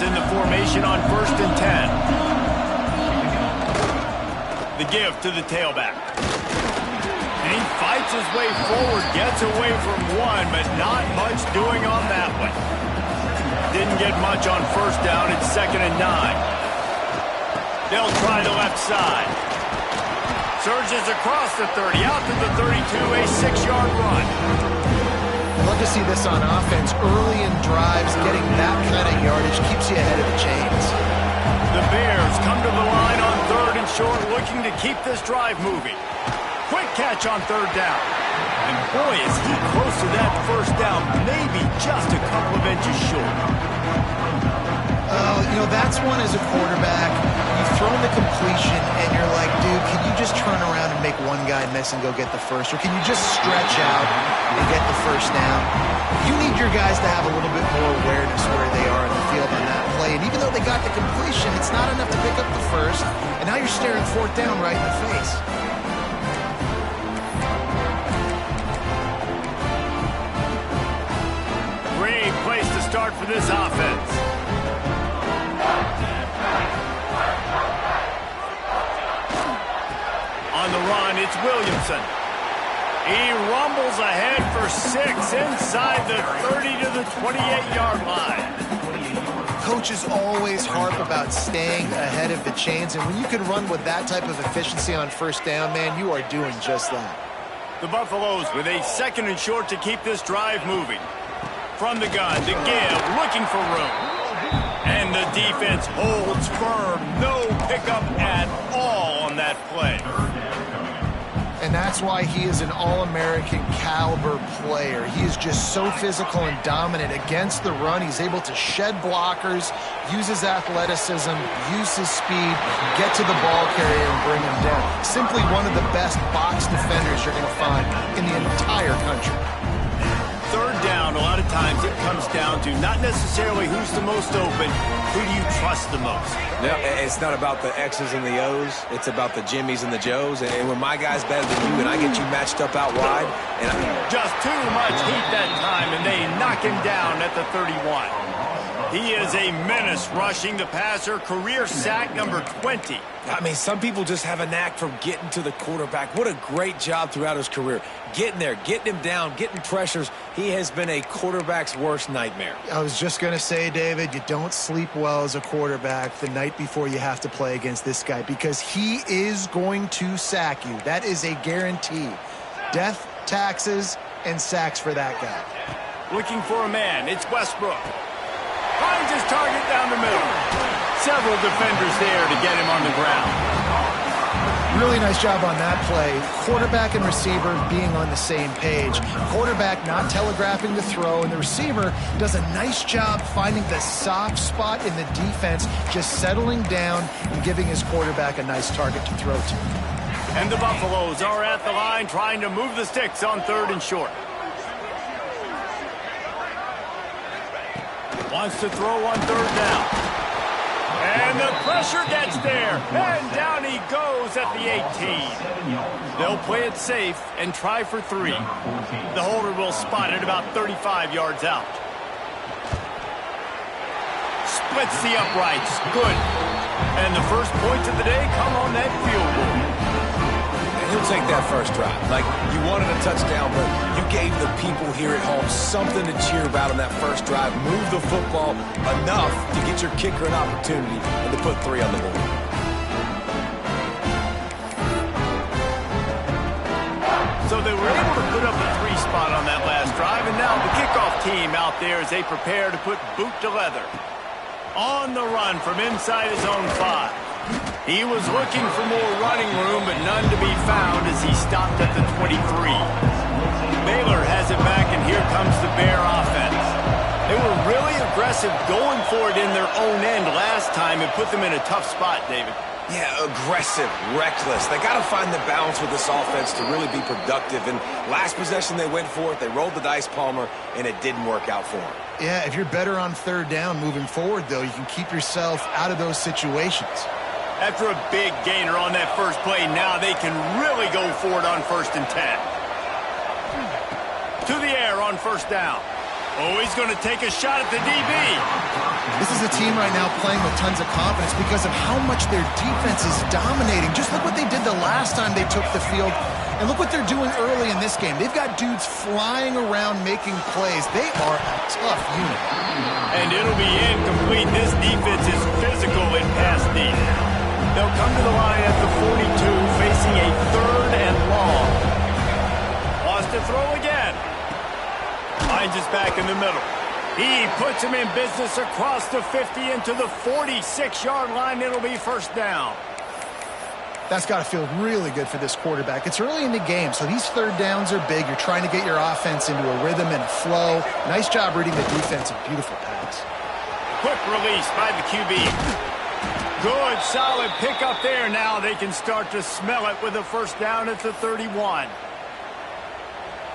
defense in the formation on 1st and 10. The give to the tailback. And he fights his way forward, gets away from one, but not much doing on that one. Didn't get much on 1st down. It's 2nd and 9. They'll try the left side. Surges across the 30, out to the 32, a 6-yard run. I'd love to see this on offense. Early in drives, getting that kind of yardage keeps you ahead of the chains. The Bears come to the line on 3rd and short, looking to keep this drive moving. Quick catch on 3rd down. And boy, is he close to that 1st down, maybe just a couple of inches short. You know, that's one as a quarterback. You've thrown the completion, and you're like, dude, can you just turn around and make one guy miss and go get the first? Or can you just stretch out and get the 1st down? You need your guys to have a little bit more awareness where they are in the field on that play. And even though they got the completion, it's not enough to pick up the 1st. And now you're staring 4th down right in the face. Great place to start for this offense. On the run, it's Williamson. He rumbles ahead for 6 inside the 30 to the 28-yard line. Coaches always harp about staying ahead of the chains, and when you can run with that type of efficiency on 1st down, man, you are doing just that. The Buffaloes with a 2nd and short to keep this drive moving. From the gun, the give, looking for room. And the defense holds firm. No pickup at all on that play. And that's why he is an All-American caliber player. He is just so physical and dominant against the run. He's able to shed blockers, use his athleticism, use his speed, get to the ball carrier and bring him down. Simply one of the best box defenders you're going to find in the entire country. 3rd down, a lot of times it comes down to not necessarily who's the most open, who do you trust the most? No, it's not about the X's and the O's. It's about the Jimmys and the Joes. And when my guy's better than you and I get you matched up out wide. And just too much heat that time, and they knock him down at the 31. He is a menace rushing the passer, career sack number 20. I mean, some people just have a knack for getting to the quarterback. What a great job throughout his career. Getting there, getting him down, getting pressures. He has been a quarterback's worst nightmare. I was just going to say, David, you don't sleep well as a quarterback the night before you have to play against this guy because he is going to sack you. That is a guarantee. Death, taxes, and sacks for that guy. Looking for a man. It's Westbrook. Finds his target down the middle. Several defenders there to get him on the ground. Really nice job on that play. Quarterback and receiver being on the same page. Quarterback not telegraphing the throw, and the receiver does a nice job finding the soft spot in the defense, just settling down and giving his quarterback a nice target to throw to. And the Buffaloes are at the line trying to move the sticks on 3rd and short. Wants to throw on 3rd down. And the pressure gets there. And down he goes at the 18. They'll play it safe and try for 3. The holder will spot it about 35 yards out. Splits the uprights. Good. And the first points of the day come on that field goal. He'll take that first drive. Like, you wanted a touchdown, but you gave the people here at home something to cheer about on that first drive. Move the football enough to get your kicker an opportunity and to put 3 on the board. So they were able to put up a 3 spot on that last drive, and now the kickoff team out there as they prepare to put boot to leather. On the run from inside his own 5. He was looking for more running room, but none to be found as he stopped at the 23. Baylor has it back, and here comes the Bear offense. They were really aggressive going for it in their own end last time and put them in a tough spot, David. Yeah, aggressive, reckless. They got to find the balance with this offense to really be productive. And last possession they went for it. They rolled the dice, Palmer, and it didn't work out for them. Yeah, if you're better on 3rd down moving forward, though, you can keep yourself out of those situations. After a big gainer on that first play, now they can really go for it on 1st and 10. To the air on 1st down. Oh, he's going to take a shot at the DB. This is a team right now playing with tons of confidence because of how much their defense is dominating. Just look what they did the last time they took the field, and look what they're doing early in this game. They've got dudes flying around making plays. They are a tough unit. And it'll be incomplete. This defense is physical in pass deep. They'll come to the line at the 42, facing a 3rd and long. Wants to throw again. Finds his back in the middle. He puts him in business across the 50 into the 46-yard line. It'll be first down. That's got to feel really good for this quarterback. It's early in the game, so these 3rd downs are big. You're trying to get your offense into a rhythm and a flow. Nice job reading the defense. A beautiful pass. Quick release by the QB. Good, solid pickup there. Now they can start to smell it with a first down at the 31.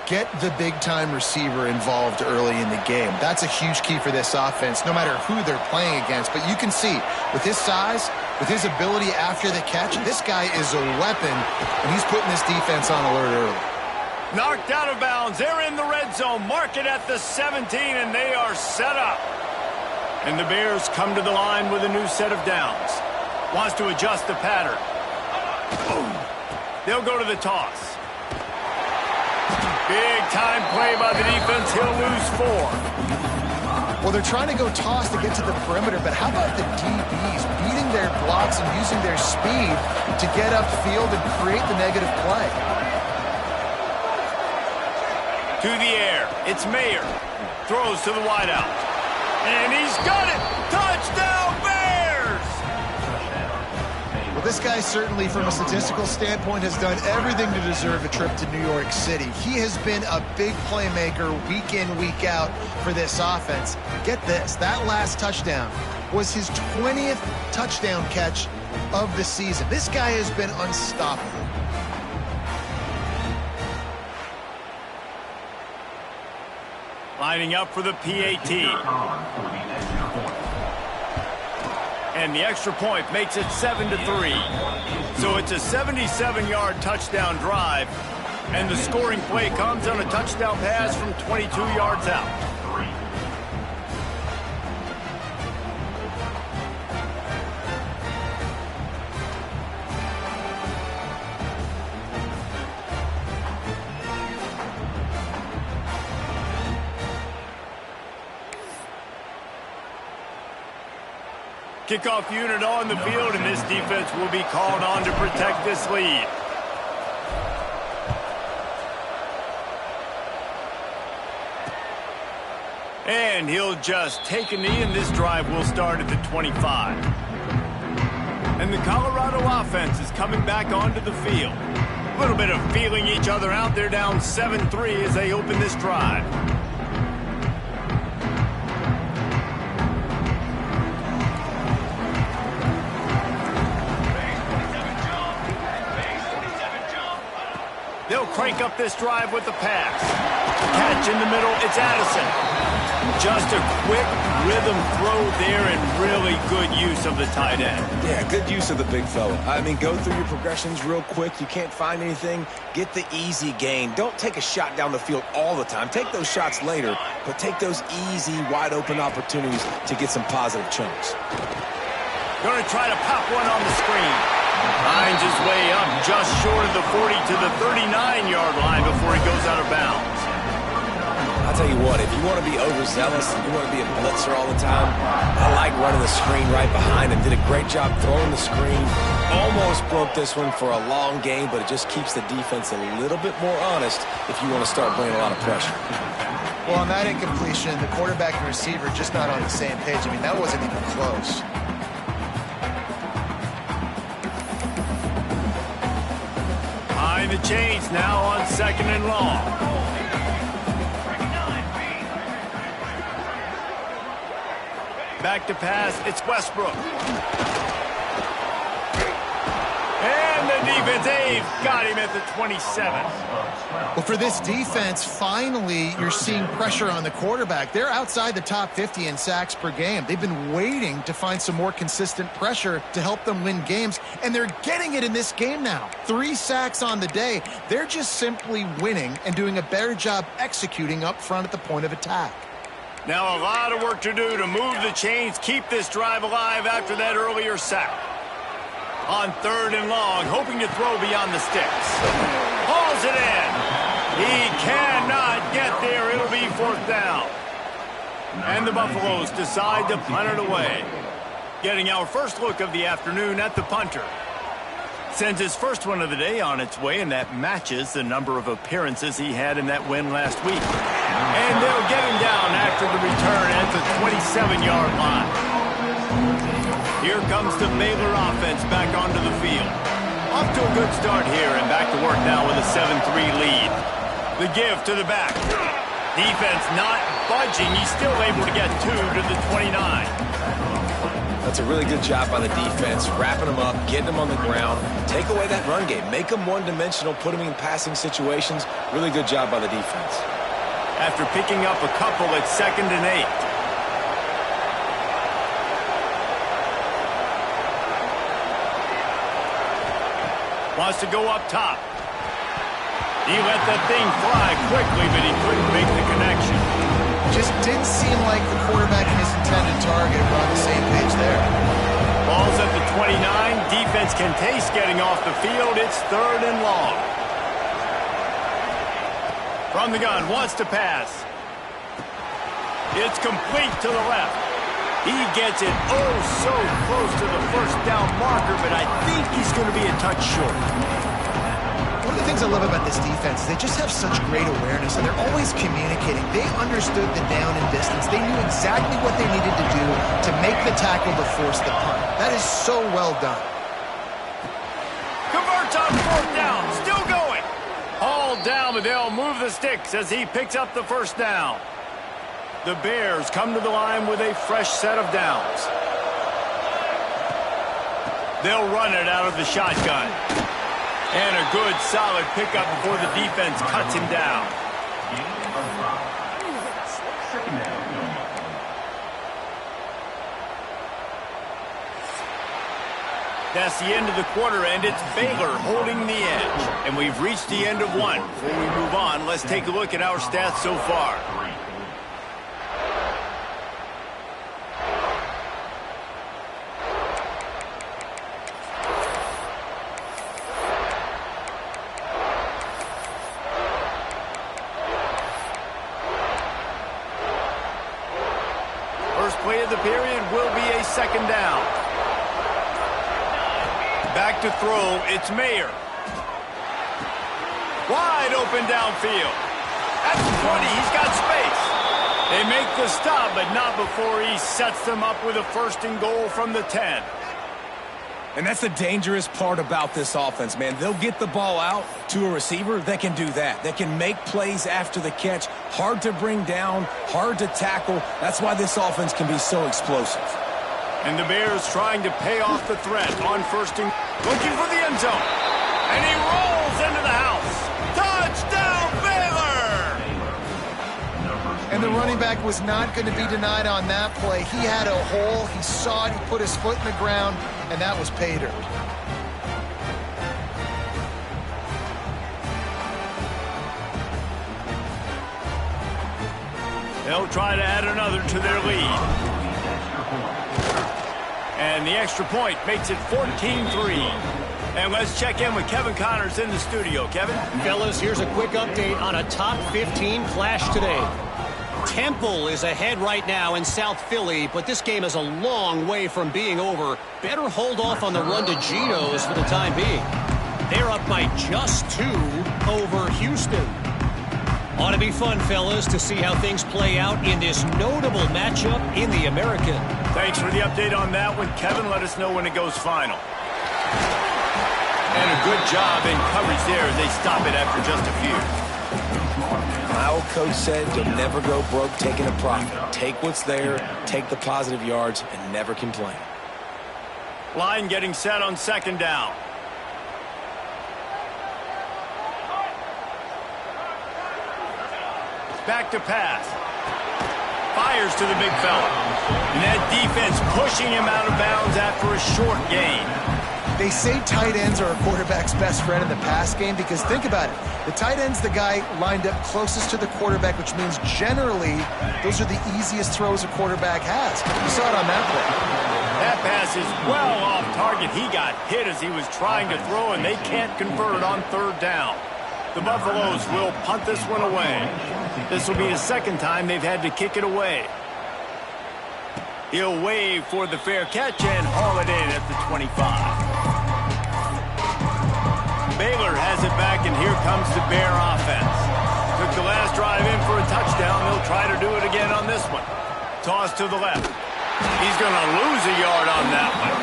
Get the big-time receiver involved early in the game. That's a huge key for this offense, no matter who they're playing against. But you can see, with his size, with his ability after the catch, this guy is a weapon, and he's putting this defense on alert early. Knocked out of bounds. They're in the red zone. Mark it at the 17, and they are set up. And the Bears come to the line with a new set of downs. Wants to adjust the pattern. They'll go to the toss. Big-time play by the defense. He'll lose 4. Well, they're trying to go toss to get to the perimeter, but how about the DBs beating their blocks and using their speed to get upfield and create the negative play? To the air. It's Mayer. Throws to the wideout. And he's got it! Touchdown, Bears! Well, this guy certainly, from a statistical standpoint, has done everything to deserve a trip to New York City. He has been a big playmaker week in, week out for this offense. Get this, that last touchdown was his 20th touchdown catch of the season. This guy has been unstoppable. Lining up for the PAT. And the extra point makes it 7-3. So it's a 77-yard touchdown drive. And the scoring play comes on a touchdown pass from 22 yards out. Kickoff unit on the field, and this defense will be called on to protect this lead. And he'll just take a knee, and this drive will start at the 25. And the Colorado offense is coming back onto the field. A little bit of feeling each other out. They're down 7-3 as they open this drive. They'll crank up this drive with the pass. Catch in the middle, it's Addison. Just a quick rhythm throw there and really good use of the tight end. Yeah, good use of the big fella. I mean, go through your progressions real quick. You can't find anything. Get the easy gain. Don't take a shot down the field all the time. Take those shots later, but take those easy, wide-open opportunities to get some positive chunks. Going to try to pop one on the screen. Finds his way up just short of the 40 to the 39-yard line before he goes out of bounds. I'll tell you what, if you want to be overzealous and you want to be a blitzer all the time, I like running the screen right behind him. Did a great job throwing the screen. Almost broke this one for a long game, but it just keeps the defense a little bit more honest if you want to start bringing a lot of pressure. Well, on that incompletion, the quarterback and receiver just not on the same page. I mean, that wasn't even close. Behind the chains now on 2nd and long. Back to pass, it's Westbrook. And the defense, they've got him at the 27. Well, for this defense, finally, you're seeing pressure on the quarterback. They're outside the top 50 in sacks per game. They've been waiting to find some more consistent pressure to help them win games, and they're getting it in this game now. 3 sacks on the day. They're just simply winning and doing a better job executing up front at the point of attack. Now a lot of work to do to move the chains, keep this drive alive after that earlier sack. On 3rd and long, hoping to throw beyond the sticks. Hauls it in. He cannot get there. It'll be 4th down. And the Buffaloes decide to punt it away. Getting our first look of the afternoon at the punter. Sends his first one of the day on its way, and that matches the number of appearances he had in that win last week. And they'll get him down after the return at the 27-yard line. Here comes the Baylor offense back onto the field. Off to a good start here, and back to work now with a 7-3 lead. The give to the back. Defense not budging. He's still able to get 2 to the 29. That's a really good job by the defense, wrapping them up, getting them on the ground, take away that run game, make them one-dimensional, put them in passing situations. Really good job by the defense. After picking up a couple at 2nd and 8. Wants to go up top. He let that thing fly quickly, but he couldn't make the connection. Just didn't seem like the quarterback and his intended target were on the same page there. Ball's at the 29. Defense can taste getting off the field. It's 3rd and long. From the gun, wants to pass. It's complete to the left. He gets it oh so close to the 1st down marker, but I think he's going to be a touch short. One of the things I love about this defense is they just have such great awareness, and they're always communicating. They understood the down and distance. They knew exactly what they needed to do to make the tackle to force the punt. That is so well done. Converts on 4th down. Still going. Hauled down, but they'll move the sticks as he picks up the 1st down. The Bears come to the line with a fresh set of downs. They'll run it out of the shotgun. And a good, solid pickup before the defense cuts him down. That's the end of the quarter, and it's Baylor holding the edge. And we've reached the end of one. Before we move on, let's take a look at our stats so far. First play of the period will be a 2nd down. Back to throw, it's Mayer. Wide open downfield. At the 20, he's got space. They make the stop, but not before he sets them up with a 1st and goal from the 10. And that's the dangerous part about this offense, man. They'll get the ball out to a receiver that can do that. That can make plays after the catch. Hard to bring down, hard to tackle. That's why this offense can be so explosive. And the Bears trying to pay off the threat on 1st and looking for the end zone. And he rolls into the house. Touchdown, Baylor! And the running back was not going to be denied on that play. He had a hole. He saw it. He put his foot in the ground, and that was pay dirt. They'll try to add another to their lead. And the extra point makes it 14-3. And let's check in with Kevin Connors in the studio. Kevin? Fellas, here's a quick update on a top 15 clash today. Temple is ahead right now in South Philly, but this game is a long way from being over. Better hold off on the run to Geno's for the time being. They're up by just 2 over Houston. Ought to be fun, fellas, to see how things play out in this notable matchup in the American. Thanks for the update on that one, Kevin. Let us know when it goes final. And a good job in coverage there as they stop it after just a few. My old coach said you'll never go broke taking a profit. Take what's there, take the positive yards, and never complain. Line getting set on 2nd down. Back to pass. Fires to the big fella. And that defense pushing him out of bounds after a short gain. They say tight ends are a quarterback's best friend in the pass game because think about it. The tight end's the guy lined up closest to the quarterback, which means generally those are the easiest throws a quarterback has. You saw it on that play. That pass is well off target. He got hit as he was trying to throw, and they can't convert it on third down. The Buffaloes will punt this one away. This will be the second time they've had to kick it away. He'll wave for the fair catch and haul it in at the 25. Baylor has it back, and here comes the Bear offense. Took the last drive in for a touchdown. They'll try to do it again on this one. Toss to the left. He's going to lose a yard on that one.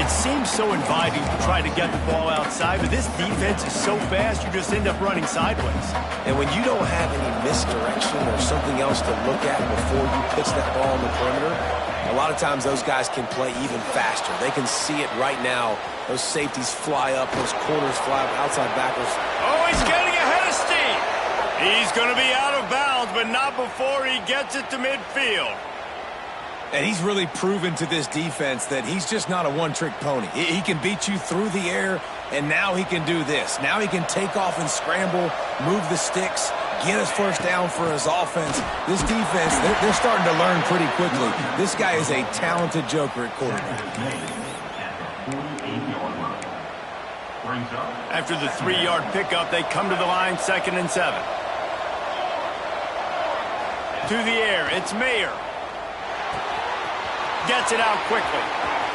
It seems so inviting to try to get the ball outside, but this defense is so fast, you just end up running sideways. And when you don't have any misdirection or something else to look at before you pitch that ball on the perimeter, a lot of times those guys can play even faster. They can see it right now. Those safeties fly up, those corners fly up, outside backers. Oh, he's getting ahead of steam. He's going to be out of bounds, but not before he gets it to midfield. And he's really proven to this defense that he's just not a one-trick pony. He can beat you through the air, and now he can do this. Now he can take off and scramble, move the sticks, get his first down for his offense. This defense, they're starting to learn pretty quickly. This guy is a talented joker at quarterback. After the 3-yard pickup, they come to the line, 2nd and 7. To the air, it's Mayer. Gets it out quickly.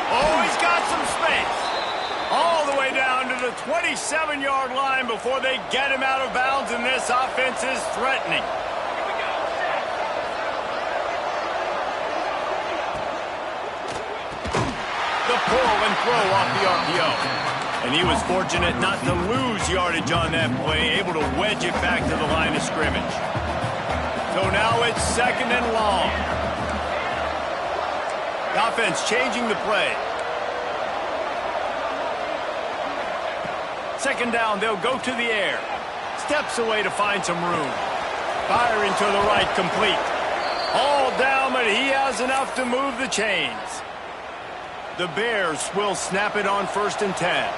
Oh, he's got some space. All the way down to the 27-yard line before they get him out of bounds, and this offense is threatening. The pull and throw off the RPO. And he was fortunate not to lose yardage on that play, able to wedge it back to the line of scrimmage. So now it's 2nd and long. The offense changing the play. 2nd down, they'll go to the air. Steps away to find some room. Firing to the right, complete. All down, but he has enough to move the chains. The Bears will snap it on 1st and 10.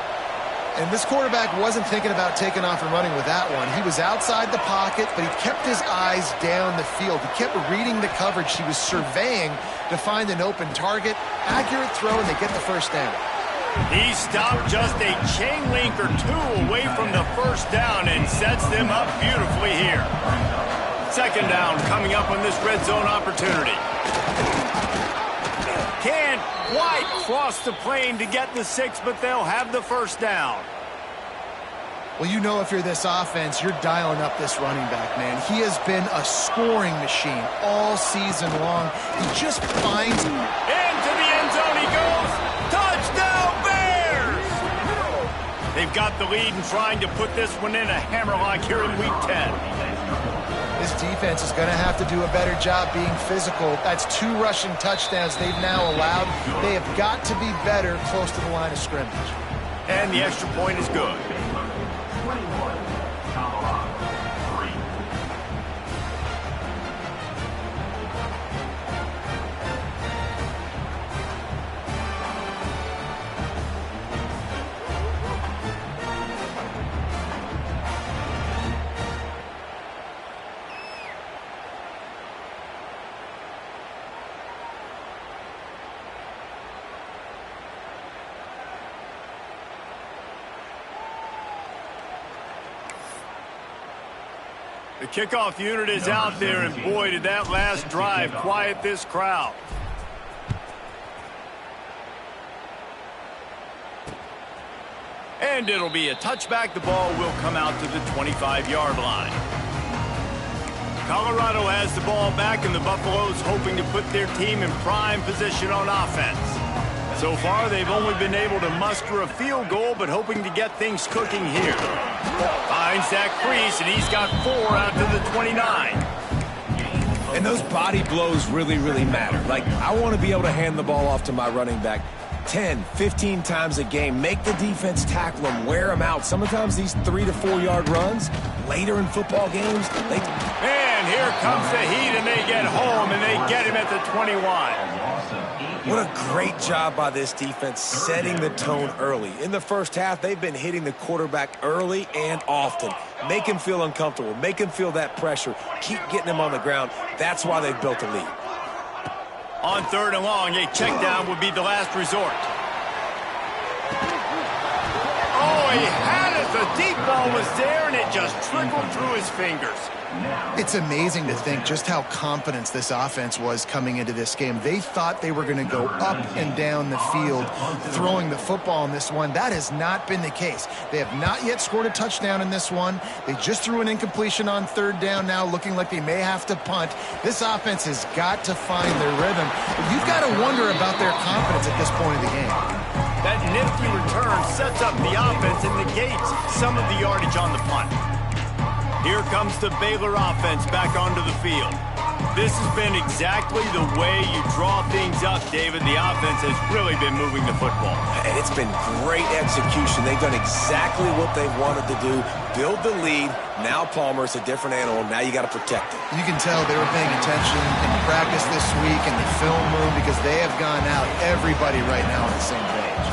And this quarterback wasn't thinking about taking off and running with that one. He was outside the pocket, but he kept his eyes down the field. He kept reading the coverage. He was surveying to find an open target. Accurate throw, and they get the first down. He stopped just a chain link or two away from the first down and sets them up beautifully here. 2nd down coming up on this red zone opportunity. Can't quite cross the plane to get the 6, but they'll have the first down. Well, you know if you're this offense, you're dialing up this running back, man. He has been a scoring machine all season long. He just finds... Into the end zone he goes. Touchdown, Bears! They've got the lead and trying to put this one in a hammerlock here in Week 10. This defense is going to have to do a better job being physical. That's 2 rushing touchdowns they've now allowed. They have got to be better close to the line of scrimmage. And the extra point is good. The kickoff unit is out there, and boy, did that last drive quiet this crowd. And it'll be a touchback. The ball will come out to the 25-yard line. Colorado has the ball back, and the Buffaloes hoping to put their team in prime position on offense. So far, they've only been able to muster a field goal, but hoping to get things cooking here. Finds that crease, and he's got 4 out to the 29. And those body blows really, really matter. Like, I want to be able to hand the ball off to my running back 10, 15 times a game. Make the defense tackle them, wear them out. Sometimes these 3 to 4 yard runs, later in football games, And here comes the heat, and they get home, and they get him at the 21. What a great job by this defense setting the tone early. In the first half, they've been hitting the quarterback early and often. Make him feel uncomfortable. Make him feel that pressure. Keep getting him on the ground. That's why they've built a lead. On 3rd and long, a check down would be the last resort. Oh, he had it. The deep ball was there, and it just trickled through his fingers. It's amazing to think just how confident this offense was coming into this game. They thought they were going to go up and down the field throwing the football in this one. That has not been the case. They have not yet scored a touchdown in this one. They just threw an incompletion on 3rd down now, looking like they may have to punt. This offense has got to find their rhythm. You've got to wonder about their confidence at this point of the game. That nifty return sets up the offense and negates some of the yardage on the punt. Here comes the Baylor offense back onto the field. This has been exactly the way you draw things up, David. The offense has really been moving the football. And it's been great execution. They've done exactly what they wanted to do. Build the lead. Now Palmer's a different animal. Now you got to protect him. You can tell they were paying attention in practice this week in the film room because they have gone out, everybody right now on the same page.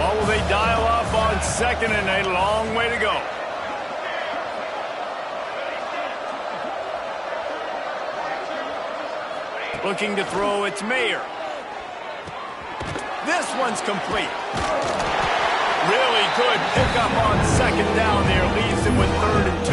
What will they dial up on 2nd and a long way to go? Looking to throw, it's Mayer. This one's complete. Really good pickup on 2nd down there. Leaves him with 3rd and 2.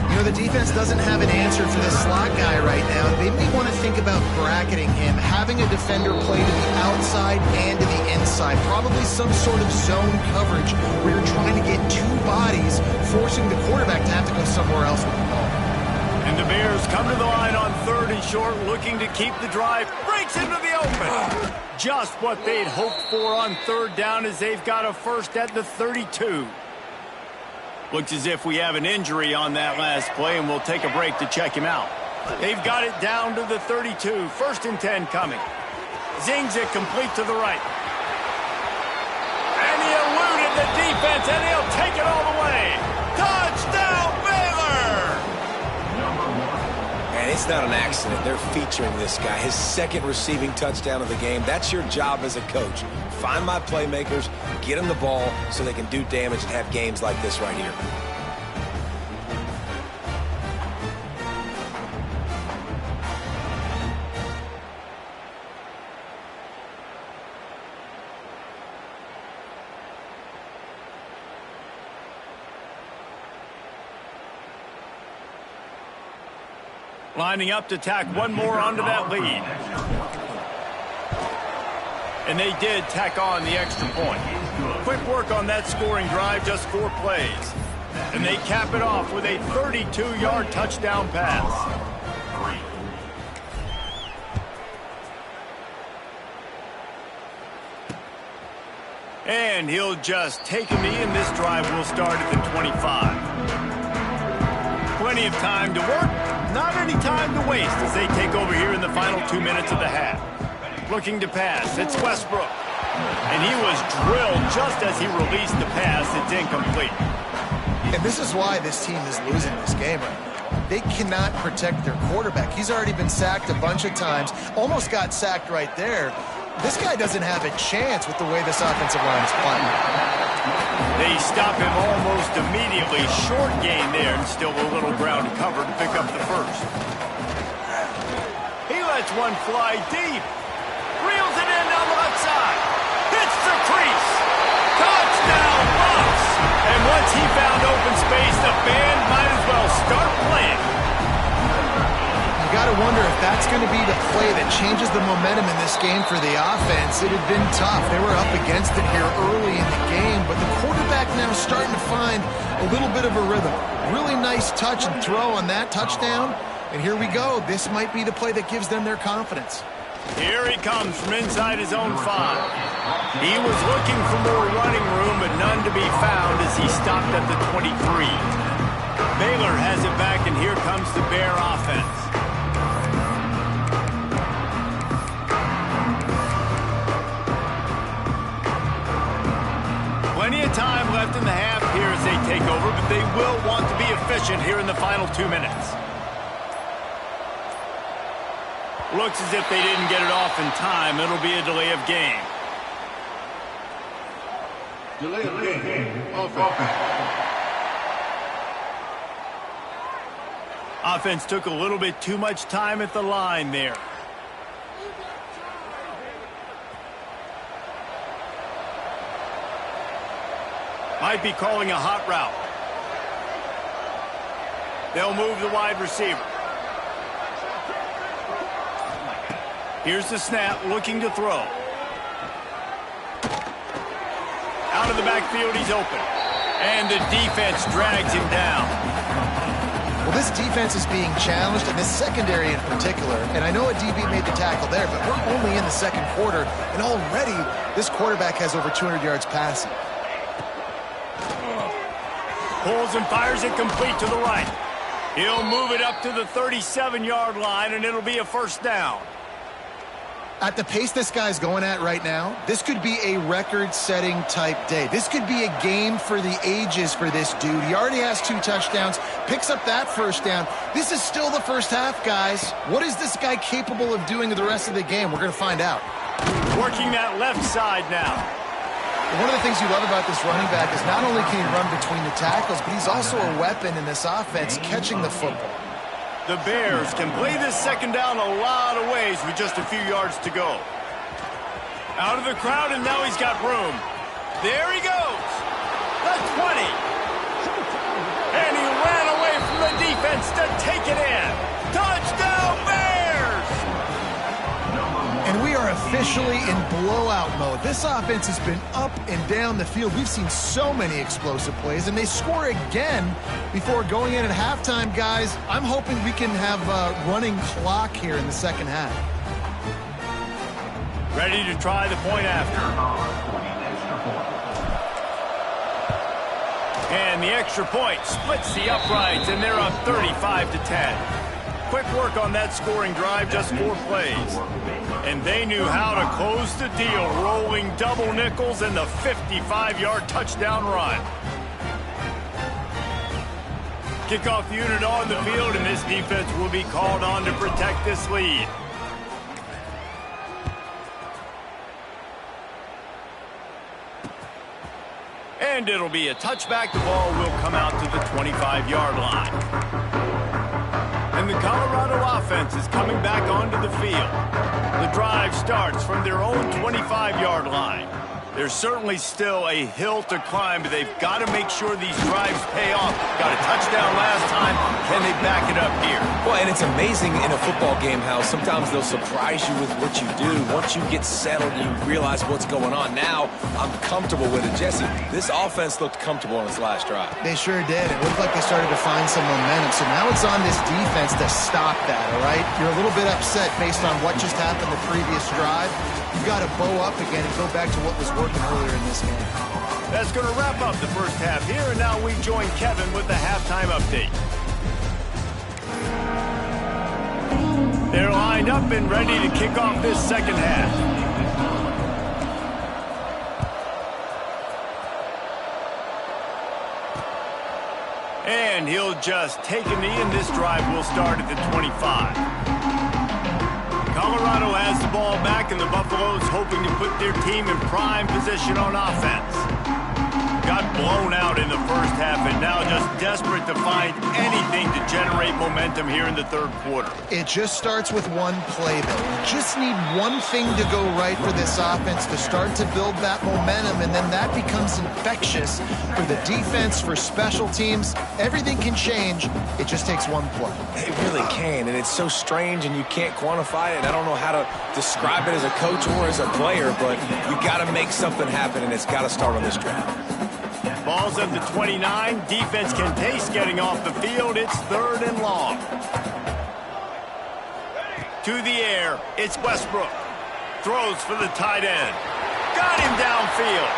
You know, the defense doesn't have an answer for this slot guy right now. They may want to think about bracketing him, having a defender play to the outside and to the inside. Probably some sort of zone coverage where you're trying to get 2 bodies, forcing the quarterback to have to go somewhere else with the ball. And the Bears come to the line on 3rd and short, looking to keep the drive. Breaks into the open. Just what they'd hoped for on 3rd down as they've got a first at the 32. Looks as if we have an injury on that last play, and we'll take a break to check him out. They've got it down to the 32. 1st and 10 coming. Zings it complete to the right. And he eluded the defense, and he'll take it all the way. Touchdown, Baylor! And it's not an accident. They're featuring this guy. His 2nd receiving touchdown of the game. That's your job as a coach. Find my playmakers, get them the ball so they can do damage and have games like this right here. Lining up to tack one more onto that lead. And they did tack on the extra point. Quick work on that scoring drive, just 4 plays. And they cap it off with a 32-yard touchdown pass. And he'll just take him in. This drive will start at the 25. Plenty of time to work, not any time to waste as they take over here in the final 2 minutes of the half. Looking to pass, it's Westbrook. And he was drilled just as he released the pass. It's incomplete. And this is why this team is losing this game right now. They cannot protect their quarterback. He's already been sacked a bunch of times, almost got sacked right there. This guy doesn't have a chance with the way this offensive line is playing. They stop him almost immediately. Short gain there, and still a little ground to cover to pick up the first. He lets one fly deep. Reels it in down the left side. Hits the crease. Touchdown, Bucks! And once he found open space, the band might as well start playing. You got to wonder if that's going to be the play that changes the momentum in this game for the offense. It had been tough. They were up against it here early in the game, but the quarterback now is starting to find a little bit of a rhythm. Really nice touch and throw on that touchdown. And here we go. This might be the play that gives them their confidence. Here he comes from inside his own 5. He was looking for more running room, but none to be found as he stopped at the 23. Baylor has it back, and here comes the Bear offense. Plenty of time left in the half here as they take over, but they will want to be efficient here in the final 2 minutes. Looks as if they didn't get it off in time. It'll be a delay of game. Delay of game. Offense. Offense took a little bit too much time at the line there. Might be calling a hot route. They'll move the wide receiver. Here's the snap, looking to throw. Out of the backfield, he's open. And the defense drags him down. Well, this defense is being challenged, and this secondary in particular. And I know a DB made the tackle there, but we're only in the second quarter, and already this quarterback has over 200 yards passing. Pulls and fires it complete to the right. He'll move it up to the 37-yard line, and it'll be a first down. At the pace this guy's going at right now, this could be a record-setting type day. This could be a game for the ages for this dude. He already has 2 touchdowns, picks up that first down. This is still the first half, guys. What is this guy capable of doing the rest of the game? We're going to find out. Working that left side now. One of the things you love about this running back is not only can he run between the tackles, but he's also a weapon in this offense, catching the football. The Bears can play this second down a lot of ways with just a few yards to go. Out of the crowd, and now he's got room. There he goes. The 20. And he ran away from the defense to take it in. Touchdown, Bears! And we are officially in blowout mode. This offense has been up and down the field. We've seen so many explosive plays, and they score again before going in at halftime, guys. I'm hoping we can have a running clock here in the second half. Ready to try the point after. And the extra point splits the uprights, and they're up 35-10. Quick work on that scoring drive, just 4 plays. And they knew how to close the deal, rolling double nickels and the 55-yard touchdown run. Kickoff unit on the field, and this defense will be called on to protect this lead. And it'll be a touchback. The ball will come out to the 25-yard line. And the Colorado offense is coming back onto the field. The drive starts from their own 25-yard line. There's certainly still a hill to climb, but they've got to make sure these drives pay off. Got a touchdown last time. Can they back it up here? Well, and it's amazing in a football game how sometimes they'll surprise you with what you do. Once you get settled, you realize what's going on. Now, I'm comfortable with it. Jesse, this offense looked comfortable on its last drive. They sure did. It looked like they started to find some momentum. So now it's on this defense to stop that, all right? You're a little bit upset based on what just happened the previous drive. You've got to bow up again and go back to what was working earlier in this game. That's going to wrap up the first half here, and now we join Kevin with the halftime update. They're lined up and ready to kick off this second half. And he'll just take a knee, and this drive will start at the 25. Colorado has the ball back, and the Buffaloes hoping to put their team in prime position on offense. Got blown out in the first half, and now just desperate to find anything to generate momentum here in the third quarter. It just starts with one play, though. You just need one thing to go right for this offense to start to build that momentum, and then that becomes infectious for the defense, for special teams. Everything can change. It just takes one play. It really can, and it's so strange, and you can't quantify it. I don't know how to describe it as a coach or as a player, but you got to make something happen, and it's got to start on this drive. Ball's at the 29. Defense can taste getting off the field. It's 3rd and long. To the air. It's Westbrook. Throws for the tight end. Got him downfield.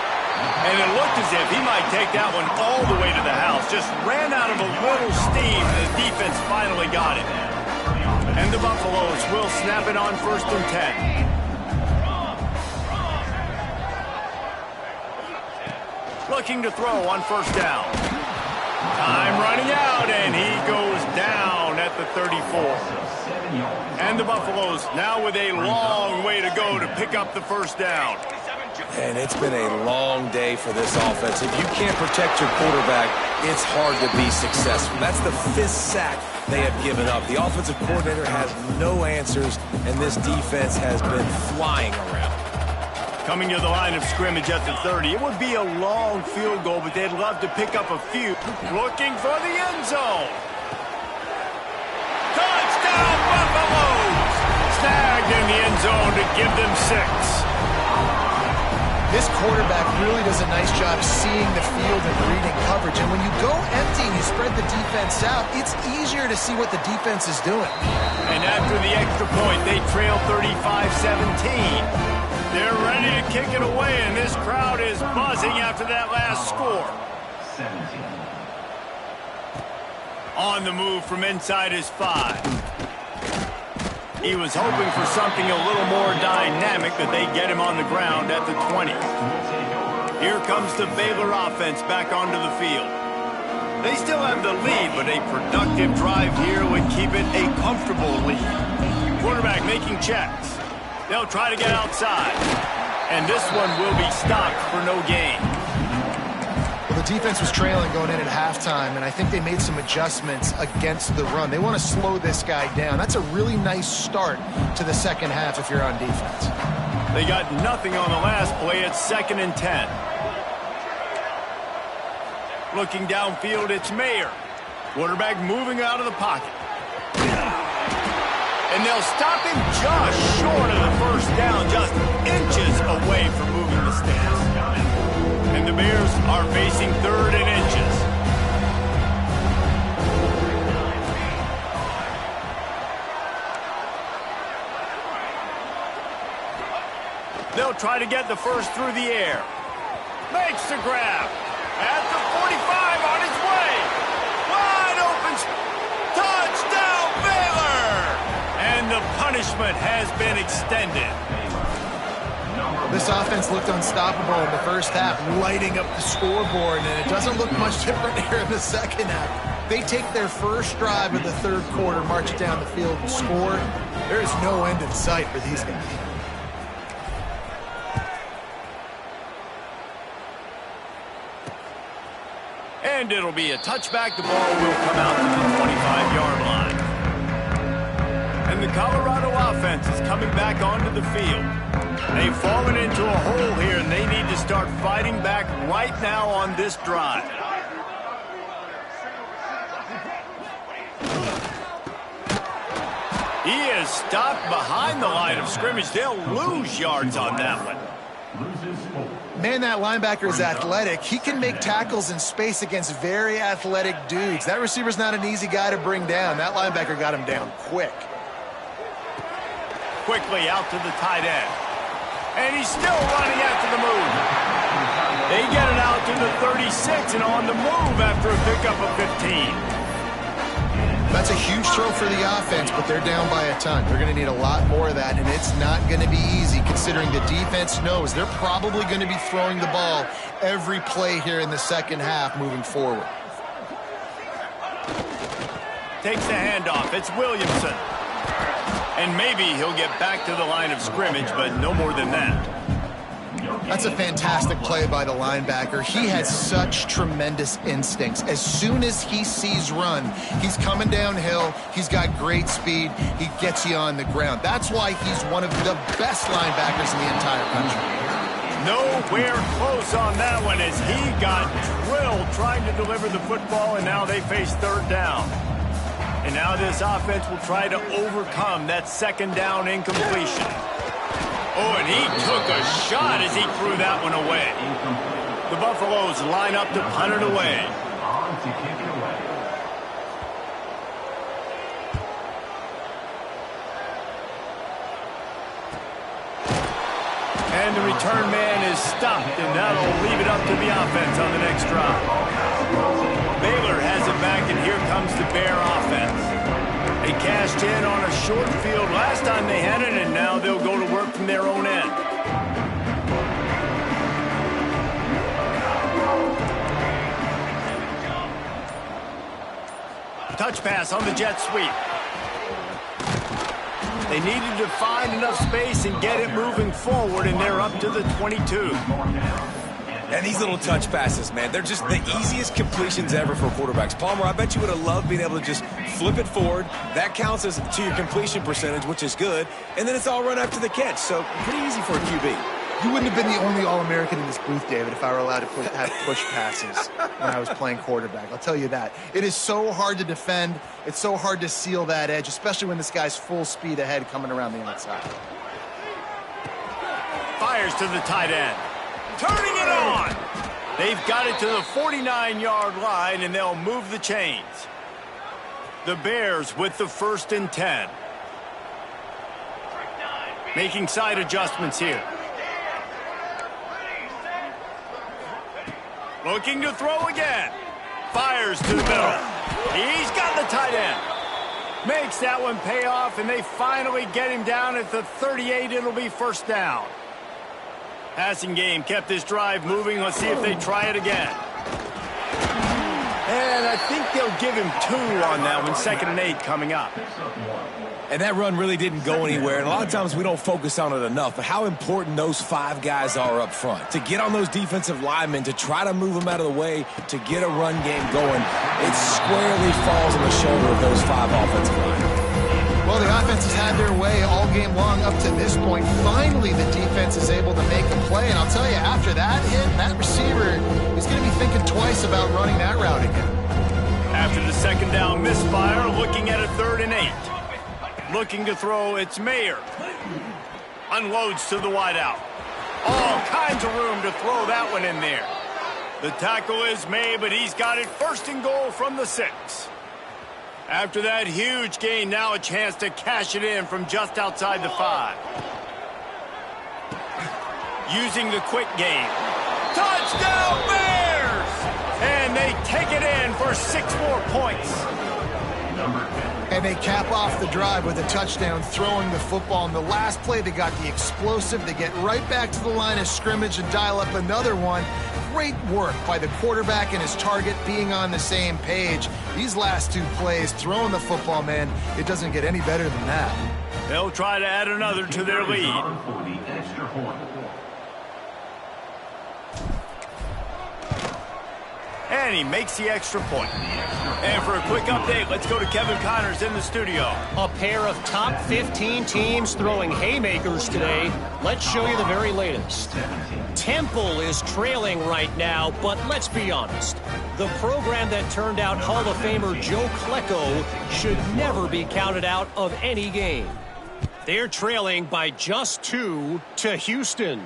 And it looked as if he might take that one all the way to the house. Just ran out of a little steam. The defense finally got it. And the Buffaloes will snap it on 1st and 10. Looking to throw on 1st down. Time running out, and he goes down at the 34. And the Buffaloes now with a long way to go to pick up the first down. And it's been a long day for this offense. If you can't protect your quarterback, it's hard to be successful. That's the 5th sack they have given up. The offensive coordinator has no answers, and this defense has been flying around. Coming to the line of scrimmage at the 30. It would be a long field goal, but they'd love to pick up a few. Looking for the end zone. Touchdown, Buffaloes! Snagged in the end zone to give them 6. This quarterback really does a nice job seeing the field and reading coverage. And when you go empty and you spread the defense out, it's easier to see what the defense is doing. And after the extra point, they trail 35-17. They're ready to kick it away, and this crowd is buzzing after that last score. 17. On the move from inside his 5. He was hoping for something a little more dynamic, but they get him on the ground at the 20. Here comes the Baylor offense back onto the field. They still have the lead, but a productive drive here would keep it a comfortable lead. Quarterback making checks. They'll try to get outside. And this one will be stopped for no gain. Well, the defense was trailing going in at halftime, and I think they made some adjustments against the run. They want to slow this guy down. That's a really nice start to the second half if you're on defense. They got nothing on the last play. It's 2nd and 10. Looking downfield, it's Mayer. Quarterback moving out of the pocket. And they'll stop him just short of the first down, just inches away from moving the sticks. And the Bears are facing 3rd and inches. They'll try to get the first through the air. Makes the grab. At the 45 on his way. Wide open. Touchdown, Baylor! And the punishment has been extended. This offense looked unstoppable in the first half, lighting up the scoreboard, and it doesn't look much different here in the second half. They take their first drive of the 3rd quarter, march it down the field, and score. There is no end in sight for these guys. And it'll be a touchback. The ball will come out to the 25-yard line. And the Colorado offense is coming back onto the field. They've fallen into a hole here, and they need to start fighting back right now on this drive. He is stopped behind the line of scrimmage. They'll lose yards on that one. Man, that linebacker is athletic. He can make tackles in space against very athletic dudes. That receiver's not an easy guy to bring down. That linebacker got him down quick. Quickly out to the tight end. And he's still running after the move. They get it out to the 36 and on the move after a pickup of 15. That's a huge throw for the offense, but they're down by a ton. They're going to need a lot more of that, and it's not going to be easy considering the defense knows they're probably going to be throwing the ball every play here in the second half moving forward. Takes the handoff. It's Williamson. And maybe he'll get back to the line of scrimmage, but no more than that. That's a fantastic play by the linebacker. He has such tremendous instincts. As soon as he sees run, he's coming downhill. He's got great speed. He gets you on the ground. That's why he's one of the best linebackers in the entire country. Nowhere close on that one as he got drilled trying to deliver the football, and now they face 3rd down. And now this offense will try to overcome that 2nd down incompletion. Oh, and he took a shot as he threw that one away. The Buffaloes line up to punt it away. And the return man is stopped, and that'll leave it up to the offense on the next drive. Baylor has it back, and here comes the Bear offense. They cashed in on a short field last time they had it, and now they'll go to work from their own end. Touch pass on the jet sweep. They needed to find enough space and get it moving forward, and they're up to the 22. And these little touch passes, man, they're just the easiest completions ever for quarterbacks. Palmer, I bet you would have loved being able to just flip it forward. That counts as to your completion percentage, which is good. And then it's all run after the catch, so pretty easy for a QB. You wouldn't have been the only All-American in this booth, David, if I were allowed to have push passes when I was playing quarterback. I'll tell you that. It is so hard to defend. It's so hard to seal that edge, especially when this guy's full speed ahead coming around the outside. Fires to the tight end. Turning it on. They've got it to the 49-yard line, and they'll move the chains. The Bears with the 1st and 10. Making side adjustments here. Looking to throw again. Fires to the middle. He's got the tight end. Makes that one pay off, and they finally get him down at the 38. It'll be 1st down. Passing game kept this drive moving. Let's see if they try it again. And I think they'll give him 2 on that one. 2nd and 8 coming up. And that run really didn't go anywhere. And a lot of times we don't focus on it enough, but how important those 5 guys are up front. To get on those defensive linemen, to try to move them out of the way, to get a run game going, it squarely falls on the shoulder of those 5 offensive linemen. Well, the offense has had their way all game long up to this point. Finally, the defense is able to make a play. And I'll tell you, after that hit, that receiver is going to be thinking twice about running that route again. After the 2nd down misfire, looking at a 3rd and 8. Looking to throw, it's Mayer. Unloads to the wideout. All kinds of room to throw that one in there. The tackle is made, but he's got it 1st and goal from the 6. After that huge gain, now a chance to cash it in from just outside the 5. Using the quick game. Touchdown Bears! And they take it in for 6 more points. And they cap off the drive with a touchdown, throwing the football. In the last play, they got the explosive. They get right back to the line of scrimmage and dial up another one. Great work by the quarterback and his target being on the same page. These last 2 plays, throwing the football, man, it doesn't get any better than that. They'll try to add another to their lead. And he makes the extra point. And for a quick update, let's go to Kevin Connors in the studio. A pair of top 15 teams throwing haymakers today. Let's show you the very latest. Temple is trailing right now, but let's be honest. The program that turned out Hall of Famer Joe Klecko should never be counted out of any game. They're trailing by just 2 to Houston.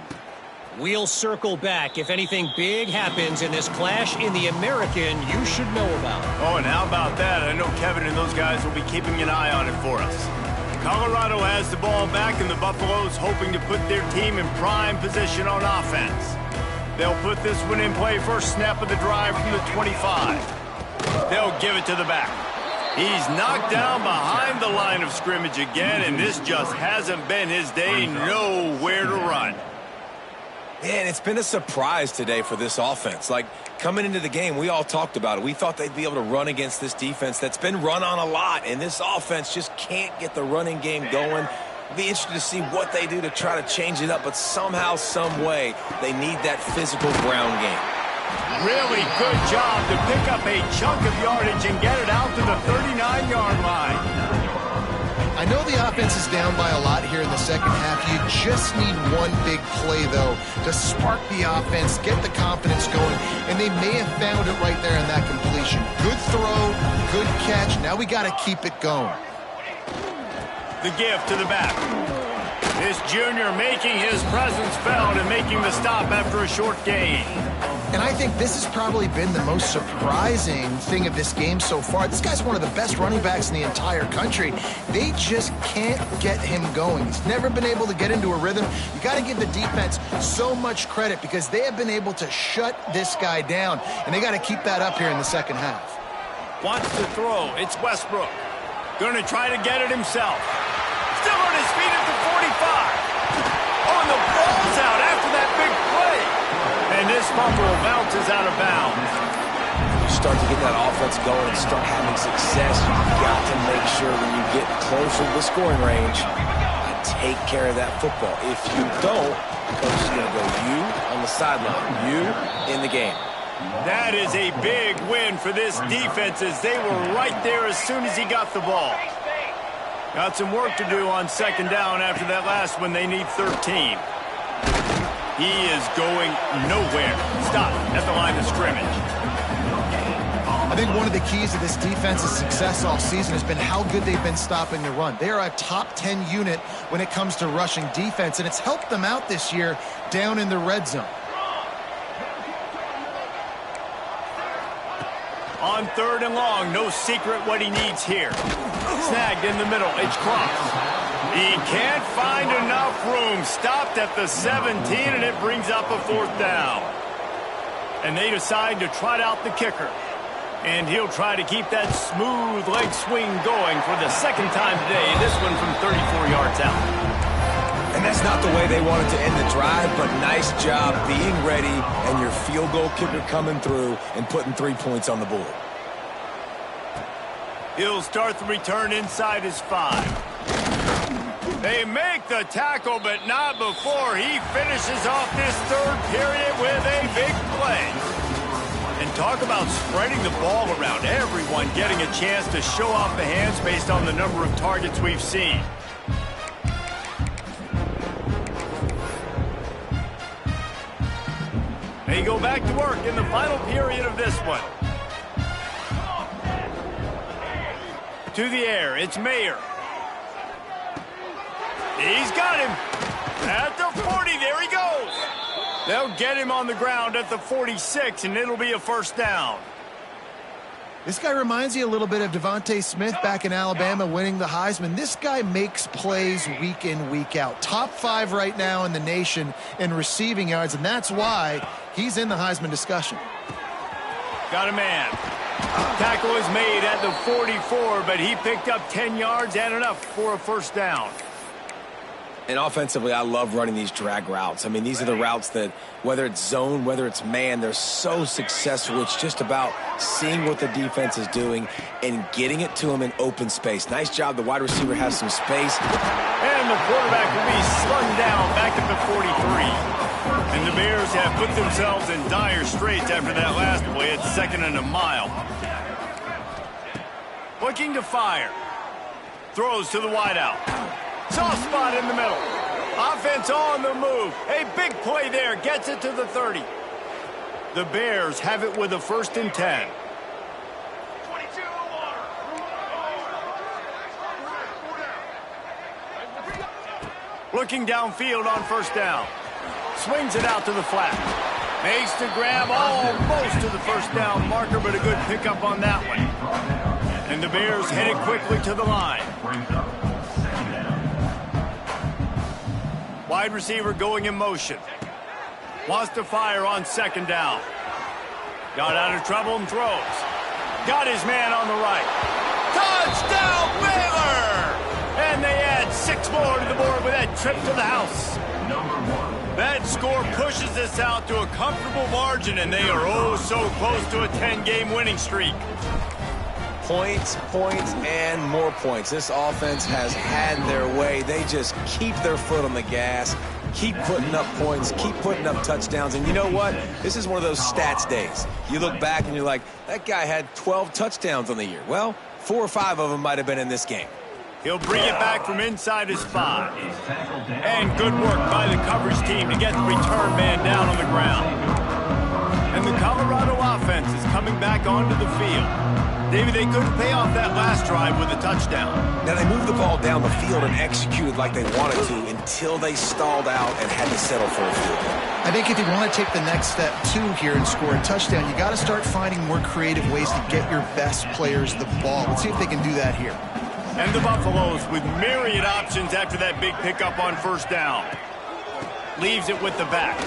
We'll circle back if anything big happens in this clash in the American you should know about. Oh, and how about that? I know Kevin and those guys will be keeping an eye on it for us. Colorado has the ball back, and the Buffaloes hoping to put their team in prime position on offense. They'll put this one in play first snap of the drive from the 25. They'll give it to the back. He's knocked down behind the line of scrimmage again, and this just hasn't been his day. Nowhere to run. Man, it's been a surprise today for this offense. Like, coming into the game, we all talked about it. We thought they'd be able to run against this defense that's been run on a lot, and this offense just can't get the running game going. It'll be interesting to see what they do to try to change it up, but somehow, some way, they need that physical ground game. Really good job to pick up a chunk of yardage and get it out to the 39-yard line. I know the offense is down by a lot here in the second half. You just need one big play, though, to spark the offense, get the confidence going, and they may have found it right there in that completion. Good throw, good catch. Now we got to keep it going. The give to the back. This junior making his presence felt and making the stop after a short gain. And I think this has probably been the most surprising thing of this game so far. This guy's one of the best running backs in the entire country. They just can't get him going. He's never been able to get into a rhythm. You got to give the defense so much credit because they have been able to shut this guy down, and they got to keep that up here in the second half. Wants to throw. It's Westbrook. Going to try to get it himself. Still on his feet at the 45. Oh, and the ball's out after that big play. And this fumble bounces out of bounds. start to get that offense going and start having success, you've got to make sure when you get closer to the scoring range, you take care of that football. If you don't, coach is going to go you on the sideline, you in the game. That is a big win for this defense as they were right there as soon as he got the ball. Got some work to do on second down after that last one. They need 13. He is going nowhere. Stop at the line of scrimmage. I think one of the keys to this defense's success all season has been how good they've been stopping the run. They are a top 10 unit when it comes to rushing defense, and it's helped them out this year down in the red zone. On third and long, no secret what he needs here. Snagged in the middle, it's Cross. He can't find enough room. Stopped at the 17, and it brings up a fourth down. And they decide to trot out the kicker. And he'll try to keep that smooth leg swing going for the second time today. This one from 34 yards out. And that's not the way they wanted to end the drive, but nice job being ready and your field goal kicker coming through and putting 3 points on the board. He'll start the return inside his 5. They make the tackle, but not before he finishes off this third period with a big play. And talk about spreading the ball around. Everyone getting a chance to show off the hands based on the number of targets we've seen. They go back to work in the final period of this one. To the air, it's Mayer. He's got him. At the 40, there he goes. They'll get him on the ground at the 46, and it'll be a first down. This guy reminds you a little bit of Devontae Smith back in Alabama winning the Heisman. This guy makes plays week in, week out. Top 5 right now in the nation in receiving yards, and that's why he's in the Heisman discussion. Got a man. Tackle is made at the 44, but he picked up 10 yards and enough for a first down. And offensively, I love running these drag routes. I mean, these are the routes that, whether it's zone, whether it's man, they're so successful. It's just about seeing what the defense is doing and getting it to them in open space. Nice job. The wide receiver has some space. And the quarterback will be slung down back at the 43. And the Bears have put themselves in dire straits after that last play at 2nd and a mile. Looking to fire. Throws to the wideout. Soft spot in the middle. Offense on the move. A big play there. Gets it to the 30. The Bears have it with a 1st and 10. Looking downfield on first down. Swings it out to the flat. Makes the grab almost to the first down marker, but a good pickup on that one. And the Bears headed quickly to the line. Wide receiver going in motion. Wants to fire on 2nd down. Got out of trouble and throws. Got his man on the right. Touchdown, Baylor! And they add 6 more to the board with that trip to the house. That score pushes this out to a comfortable margin, and they are oh so close to a 10-game winning streak. Points, points, and more points. This offense has had their way. They just keep their foot on the gas, keep putting up points, keep putting up touchdowns. And you know what? This is one of those stats days. You look back and you're like, that guy had 12 touchdowns on the year. Well, 4 or 5 of them might have been in this game. He'll bring it back from inside his 5. And good work by the coverage team to get the return man down on the ground. And the Colorado offense is coming back onto the field. David, they couldn't pay off that last drive with a touchdown. Now, they moved the ball down the field and executed like they wanted to until they stalled out and had to settle for a field goal. I think if you want to take the next step, too, here and score a touchdown, you got to start finding more creative ways to get your best players the ball. Let's see if they can do that here. And the Buffaloes with myriad options after that big pickup on first down. Leaves it with the back.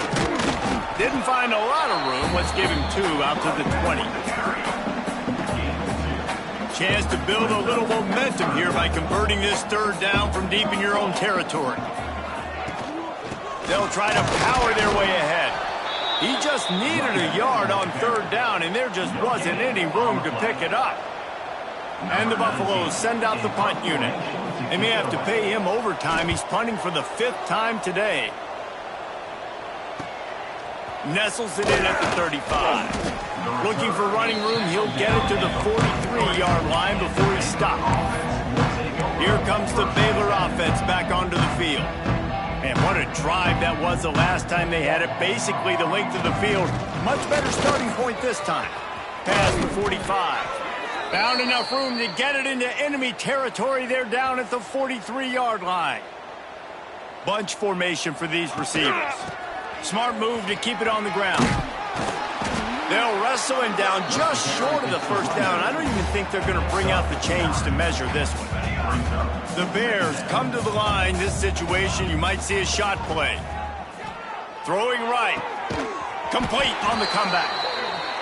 Didn't find a lot of room. Let's give him 2 out to the 20. Chance to build a little momentum here by converting this 3rd down from deep in your own territory. They'll try to power their way ahead. He just needed a yard on third down, and there just wasn't any room to pick it up. And the Buffaloes send out the punt unit. They may have to pay him overtime. He's punting for the 5th time today. Nestles it in at the 35. Looking for running room, he'll get it to the 43-yard line before he's stopped. Here comes the Baylor offense back onto the field. And what a drive that was the last time they had it. Basically the length of the field. Much better starting point this time. Past the 45. Found enough room to get it into enemy territory. They're down at the 43-yard line. Bunch formation for these receivers. Smart move to keep it on the ground. They'll wrestle him down just short of the first down. I don't even think they're going to bring out the chains to measure this one. The Bears come to the line. This situation, you might see a shot play. Throwing right. Complete on the comeback.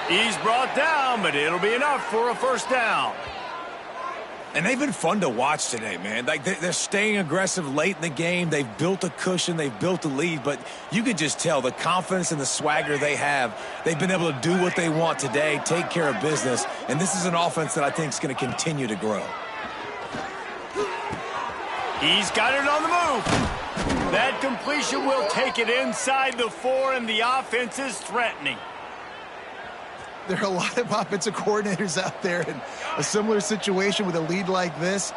He's brought down, but it'll be enough for a first down. And they've been fun to watch today, man. Like, they're staying aggressive late in the game. They've built a cushion. They've built a lead. But you could just tell the confidence and the swagger they have. They've been able to do what they want today, take care of business. And this is an offense that I think is going to continue to grow. He's got it on the move. That completion will take it inside the 4, and the offense is threatening. There are a lot of offensive coordinators out there in a similar situation with a lead like this.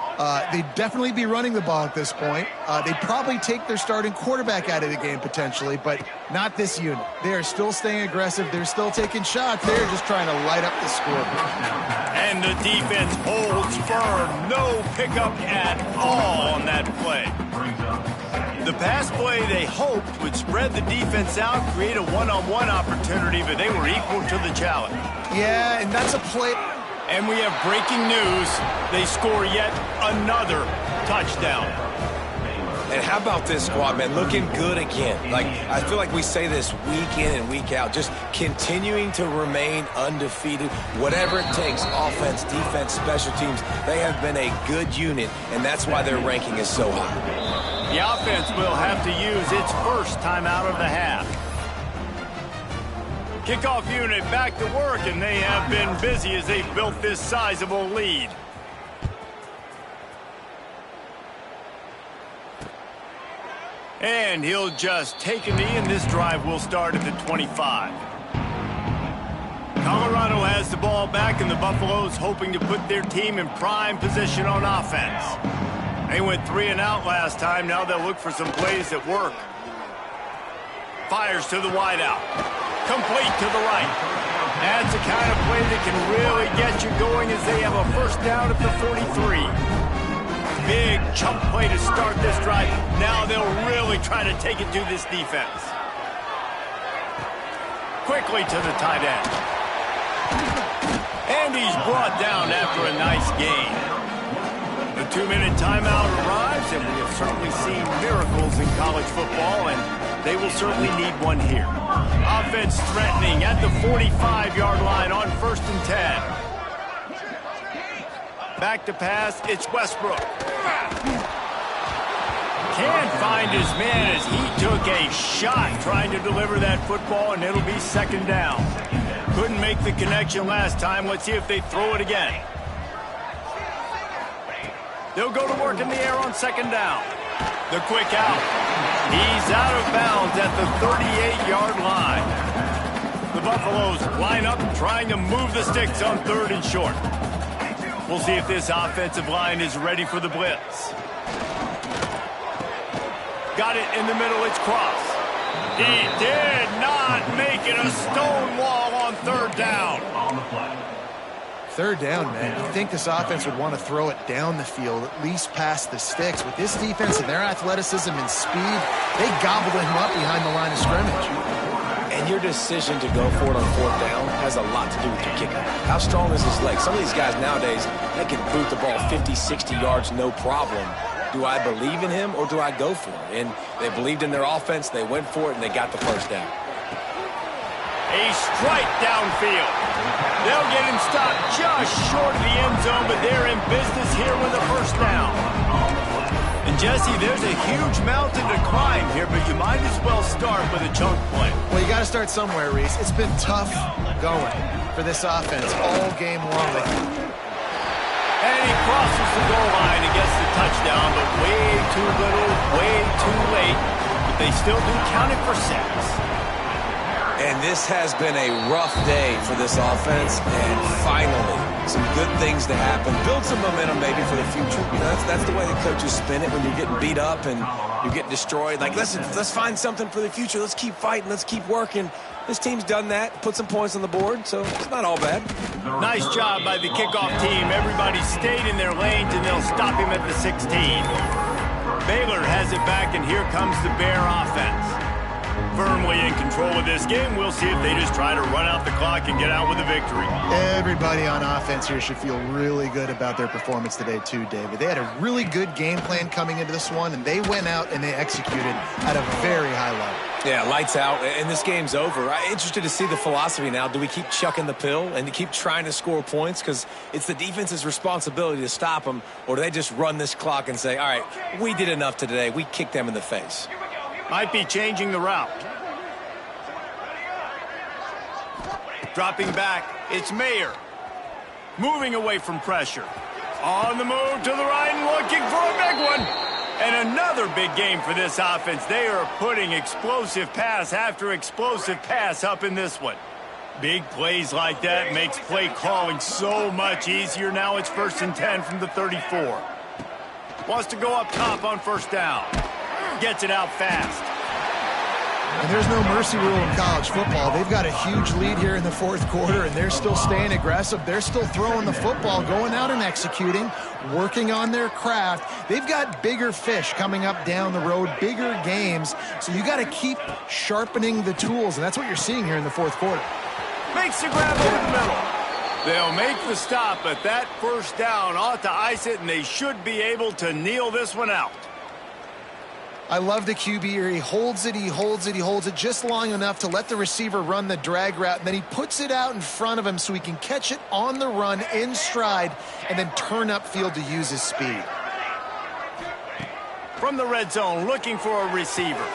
They'd definitely be running the ball at this point. They'd probably take their starting quarterback out of the game potentially, but not this unit. They are still staying aggressive. They're still taking shots. They're just trying to light up the scoreboard. And the defense holds firm. No pickup at all on that play. The pass play they hoped would spread the defense out, create a one-on-one opportunity, but they were equal to the challenge. Yeah, and that's a play. And we have breaking news. They score yet another touchdown. And how about this squad, man? Looking good again. Like, I feel like we say this week in and week out, just continuing to remain undefeated. Whatever it takes, offense, defense, special teams, they have been a good unit, and that's why their ranking is so high. The offense will have to use its first timeout of the half. Kickoff unit back to work, and they have been busy as they've built this sizable lead. And he'll just take a knee, and this drive will start at the 25. Colorado has the ball back, and the Buffaloes hoping to put their team in prime position on offense. They went 3 and out last time. Now they'll look for some plays that work. Fires to the wideout. Complete to the right. That's the kind of play that can really get you going as they have a first down at the 43. Big chunk play to start this drive. Now they'll really try to take it to this defense. Quickly to the tight end. And he's brought down after a nice gain. The 2-minute timeout arrives, and we have certainly seen miracles in college football, and they will certainly need one here. Offense threatening at the 45-yard line on 1st and 10. Back to pass, it's Westbrook. Can't find his man as he took a shot trying to deliver that football, and it'll be 2nd down. Couldn't make the connection last time. Let's see if they throw it again. They'll go to work in the air on 2nd down. The quick out. He's out of bounds at the 38-yard line. The Buffaloes line up trying to move the sticks on 3rd and short. We'll see if this offensive line is ready for the blitz. Got it in the middle, it's Cross. He did not make it a stone wall on 3rd down. 3rd down, man. You think this offense would want to throw it down the field, at least past the sticks. With this defense and their athleticism and speed, they gobbled him up behind the line of scrimmage. And your decision to go for it on 4th down has a lot to do with your kicker. How strong is his leg? Some of these guys nowadays, they can boot the ball 50, 60 yards, no problem. Do I believe in him or do I go for it? And they believed in their offense, they went for it, and they got the 1st down. A strike downfield. They'll get him stopped just short of the end zone, but they're in business here with a 1st down. And Jesse, there's a huge mountain to climb here, but you might as well start with a chunk play. Well, you got to start somewhere, Reese. It's been tough going for this offense all game long. And he crosses the goal line and gets the touchdown, but way too little, way too late. But they still do count it for 6. And this has been a rough day for this offense, and finally, some good things to happen. Build some momentum maybe for the future. You know, that's the way the coaches spin it when you're getting beat up and you're getting destroyed. Like, listen, let's find something for the future. Let's keep fighting. Let's keep working. This team's done that, put some points on the board, so it's not all bad. Nice job by the kickoff team. Everybody stayed in their lanes, and they'll stop him at the 16. Baylor has it back, and here comes the Bear offense. Firmly in control of this game. We'll see if they just try to run out the clock and get out with a victory. Everybody on offense here should feel really good about their performance today too, David. They had a really good game plan coming into this one, and they went out and they executed at a very high level. Yeah, lights out, and this game's over. I'm interested to see the philosophy now. Do we keep chucking the pill and to keep trying to score points because it's the defense's responsibility to stop them, or do they just run this clock and say, all right, we did enough today. We kicked them in the face. Might be changing the route. Dropping back, it's Mayer. Moving away from pressure. On the move to the right and looking for a big one. And another big game for this offense. They are putting explosive pass after explosive pass up in this one. Big plays like that makes play calling so much easier. Now it's 1st and 10 from the 34. Wants to go up top on 1st down. Gets it out fast. And there's no mercy rule in college football. They've got a huge lead here in the 4th quarter, and they're still staying aggressive. They're still throwing the football, going out and executing, working on their craft. They've got bigger fish coming up down the road, bigger games. So you got to keep sharpening the tools, and that's what you're seeing here in the 4th quarter. Makes the grab over the middle. They'll make the stop, but that 1st down ought to ice it, and they should be able to kneel this one out. I love the QB here. He holds it, he holds it, he holds it just long enough to let the receiver run the drag route, and then he puts it out in front of him so he can catch it on the run in stride and then turn upfield to use his speed. From the red zone, looking for a receiver.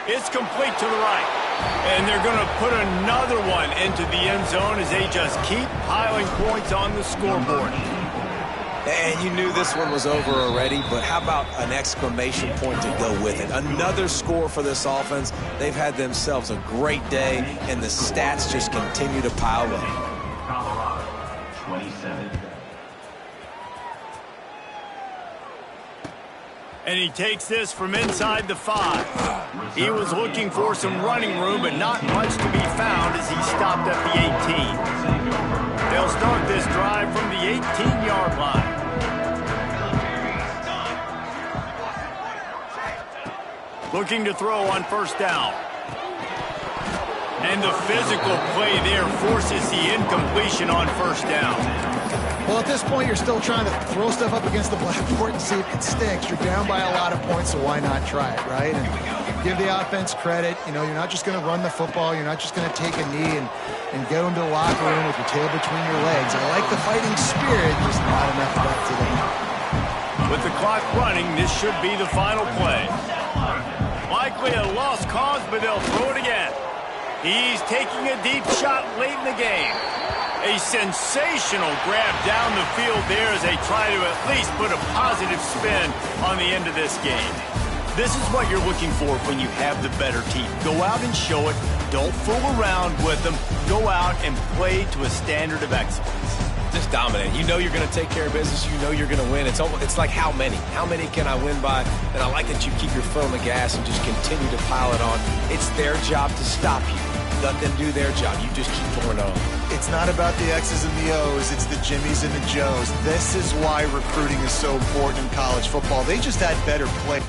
It's complete to the right. And they're going to put another one into the end zone as they just keep piling points on the scoreboard. And you knew this one was over already, but how about an exclamation point to go with it? Another score for this offense. They've had themselves a great day, and the stats just continue to pile up. 27. And he takes this from inside the 5. He was looking for some running room, but not much to be found as he stopped at the 18. They'll start this drive from the 18-yard line. Looking to throw on 1st down. And the physical play there forces the incompletion on 1st down. Well, at this point, you're still trying to throw stuff up against the blackboard and see if it sticks. You're down by a lot of points, so why not try it, right? And give the offense credit. You know, you're not just going to run the football. You're not just going to take a knee and go into the locker room with your tail between your legs. I like the fighting spirit, just not enough of that today. With the clock running, this should be the final play. Likely a lost cause, but they'll throw it again. He's taking a deep shot late in the game. A sensational grab down the field there as they try to at least put a positive spin on the end of this game. This is what you're looking for when you have the better team. Go out and show it. Don't fool around with them. Go out and play to a standard of excellence. Just dominate. You know you're going to take care of business. You know you're going to win. It's like how many? How many can I win by? And I like that you keep your foot on the gas and just continue to pile it on. It's their job to stop you. Let them do their job. You just keep pouring on. It's not about the X's and the O's. It's the Jimmies and the Joes. This is why recruiting is so important in college football. They just had better play.